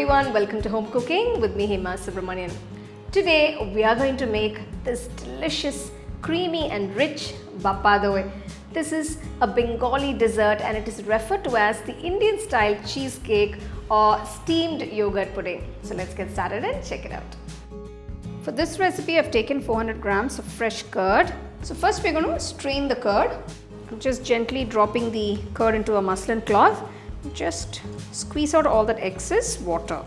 everyone, welcome to Home Cooking with me Hema Subramanian. Today we are going to make this delicious, creamy and rich Bhapa Doi. This is a Bengali dessert and it is referred to as the Indian style cheesecake or steamed yogurt pudding. So let's get started and check it out. For this recipe I've taken 400 grams of fresh curd. So first we're going to strain the curd. I'm just gently dropping the curd into a muslin cloth. Just squeeze out all that excess water.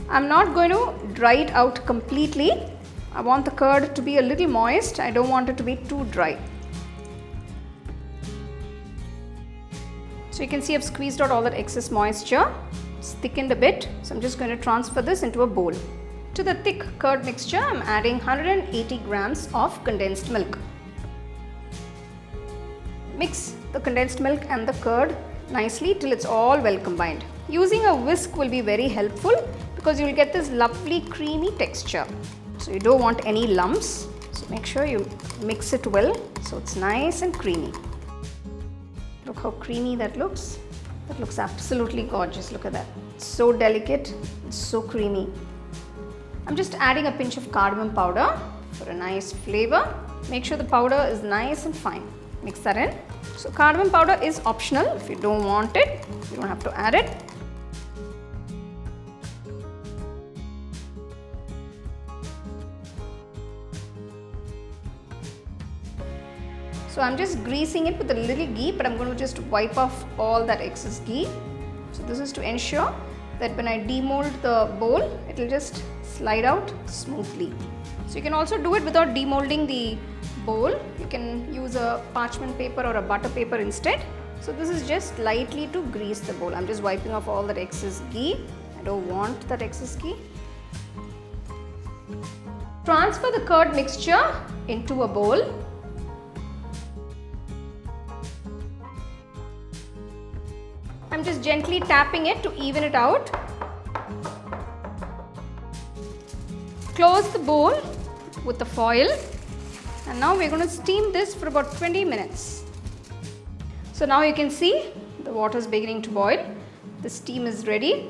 I'm not going to dry it out completely. I want the curd to be a little moist. I don't want it to be too dry. So you can see I've squeezed out all that excess moisture. It's thickened a bit. So I'm just going to transfer this into a bowl. To the thick curd mixture, I'm adding 180 grams of condensed milk. Mix the condensed milk and the curd nicely till it's all well combined. Using a whisk will be very helpful because you will get this lovely creamy texture. So you don't want any lumps. So make sure you mix it well so it's nice and creamy. Look how creamy that looks. That looks absolutely gorgeous. Look at that. It's so delicate. It's so creamy. I'm just adding a pinch of cardamom powder for a nice flavor. Make sure the powder is nice and fine. Mix that in. So cardamom powder is optional. If you don't want it, you don't have to add it. So I'm just greasing it with a little ghee, but I'm going to just wipe off all that excess ghee. So this is to ensure that when I demold the bowl, it will just slide out smoothly. So you can also do it without demolding the bowl. You can use a parchment paper or a butter paper instead. So this is just lightly to grease the bowl. I'm just wiping off all that excess ghee. I don't want that excess ghee. Transfer the curd mixture into a bowl. I'm just gently tapping it to even it out. Close the bowl with the foil. And now we're going to steam this for about 20 minutes. So now you can see the water is beginning to boil. The steam is ready.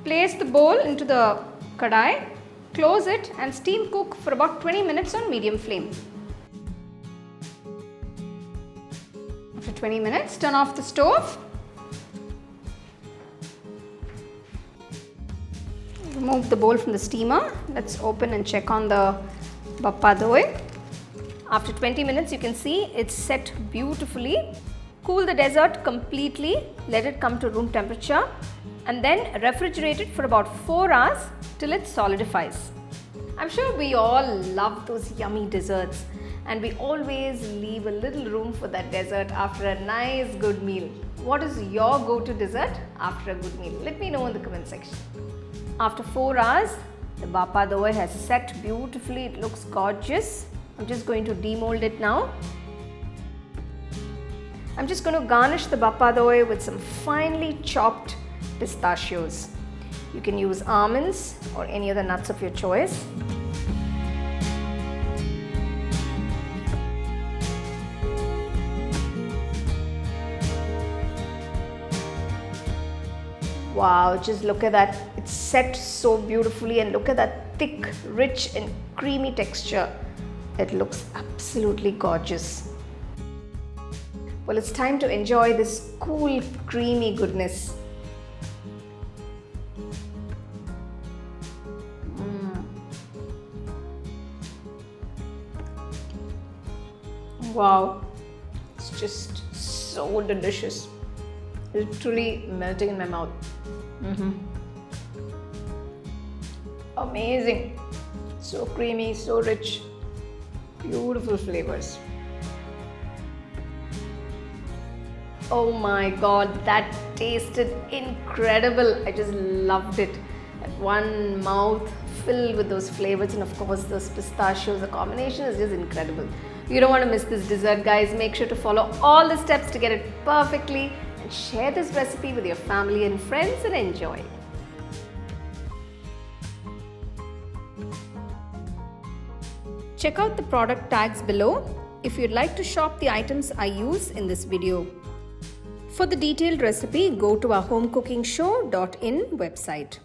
Place the bowl into the kadai, close it and steam cook for about 20 minutes on medium flame. After 20 minutes, turn off the stove. Remove the bowl from the steamer. Let's open and check on the Bhapa Doi. After 20 minutes, you can see it's set beautifully. Cool the dessert completely. Let it come to room temperature and then refrigerate it for about 4 hours till it solidifies. I'm sure we all love those yummy desserts and we always leave a little room for that dessert after a nice good meal. What is your go-to dessert after a good meal? Let me know in the comment section. After 4 hours, the Bhapa Doi has set beautifully. It looks gorgeous. I'm just going to demold it now. I'm just going to garnish the Bhapa Doi with some finely chopped pistachios. You can use almonds or any other nuts of your choice. Wow, just look at that. It's set so beautifully and look at that thick, rich and creamy texture. It looks absolutely gorgeous. Well, it's time to enjoy this cool, creamy goodness. Wow, it's just so delicious. Literally melting in my mouth. Amazing. So creamy, so rich. Beautiful flavors. Oh my god, that tasted incredible. I just loved it. That one mouth filled with those flavors and of course those pistachios. The combination is just incredible. You don't want to miss this dessert, guys. Make sure to follow all the steps to get it perfectly and share this recipe with your family and friends and enjoy. Check out the product tags below if you'd like to shop the items I use in this video. For the detailed recipe, go to our homecookingshow.in website.